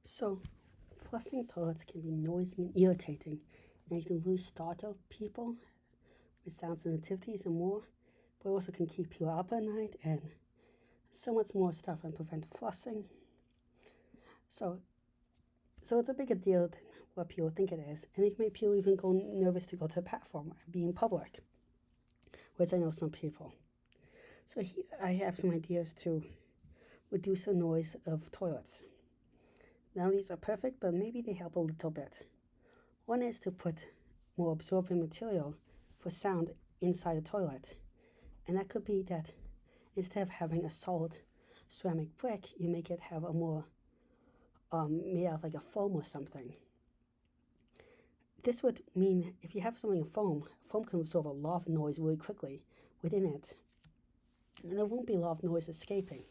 So, flushing toilets can be noisy and irritating, and it can really startle people with sound sensitivities and more, but it also can keep you up at night and so much more stuff and prevent flushing. So it's a bigger deal than what people think it is, and it can make people even go nervous to go to the bathroom and be in public, which I know some people. So here I have some ideas to reduce the noise of toilets. Now these are perfect, but maybe they help a little bit. One is to put more absorbent material for sound inside the toilet. And that could be that instead of having a solid ceramic brick, you make it have a more made out of like a foam or something. This would mean if you have something in foam can absorb a lot of noise really quickly within it. And there won't be a lot of noise escaping.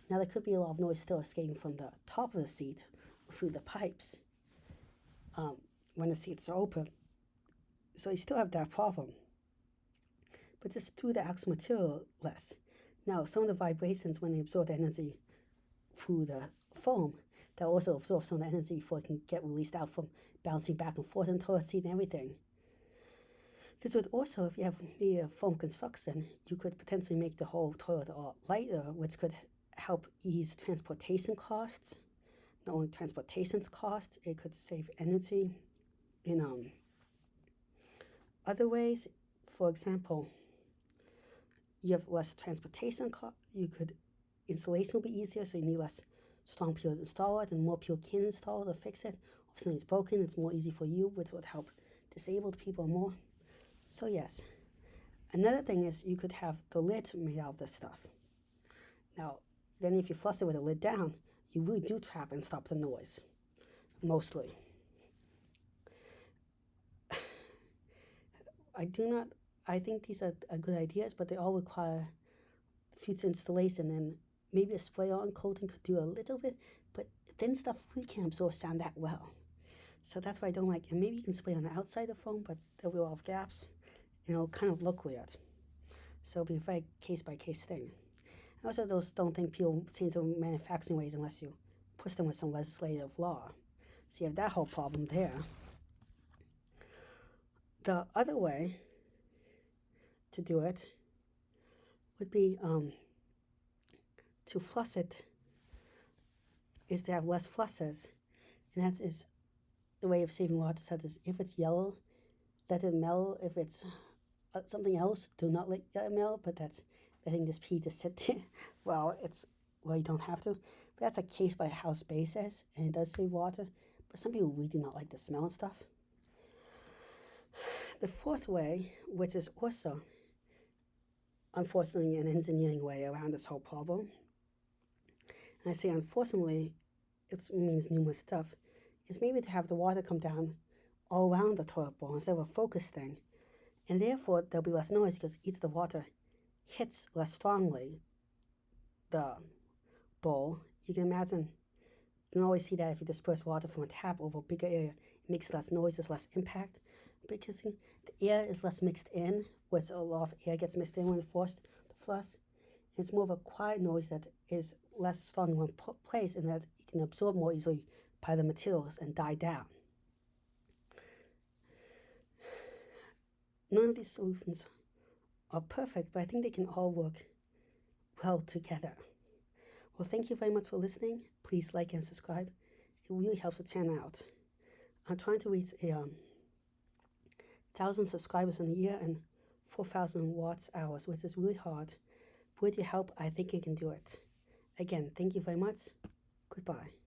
Now there could be a lot of noise still escaping from the top of the seat or through the pipes when the seats are open. So you still have that problem. But just through the actual material less. Now some of the vibrations when they absorb the energy through the foam, they'll also absorb some of the energy before it can get released out from bouncing back and forth in the toilet seat and everything. This would also, if you have made a foam construction, you could potentially make the whole toilet a lot lighter, which could help ease transportation costs. Not only transportation costs, it could save energy in other ways. For example, you have less transportation cost. Installation will be easier, so you need less strong people to install it, and more people can install it or fix it. If something's broken, it's more easy for you, which would help disabled people more. So yes. Another thing is you could have the lid made out of this stuff. Now, then if you flush it with the lid down, you really do trap and stop the noise, mostly. I think these are good ideas, but they all require future installation, and maybe a spray-on coating could do a little bit, but thin stuff really can't absorb sound that well. So that's why I don't like, and maybe you can spray on the outside of the foam, but there'll be a lot of gaps, and it'll kind of look weird. So it'll be a very case-by-case thing. I also don't think people change their manufacturing ways unless you push them with some legislative law. So you have that whole problem there. The other way to do it would be to flush it is to have less flushes, and that is the way of saving water. Such as if it's yellow, let it melt. If it's something else, do not let it melt. But that's letting this pee just sit there. You don't have to. But that's a case by house basis, and it does save water. But some people really do not like the smell and stuff. The fourth way, which is also unfortunately an engineering way around this whole problem, and I say unfortunately, it means numerous stuff, is maybe to have the water come down all around the toilet bowl instead of a focused thing. And therefore, there'll be less noise because each of the water hits less strongly the bowl. You can imagine, you can always see that if you disperse water from a tap over a bigger area, it makes less noise, there's less impact. Because the air is less mixed in, which a lot of air gets mixed in when it's forced to flush. And it's more of a quiet noise that is less strong in one place, and that it can absorb more easily by the materials and die down. None of these solutions are perfect, but I think they can all work well together. Well, thank you very much for listening. Please like and subscribe. It really helps the channel out. I'm trying to reach 1,000 subscribers in a year and 4,000 watts hours, which is really hard. But with your help, I think you can do it. Again, thank you very much. Goodbye.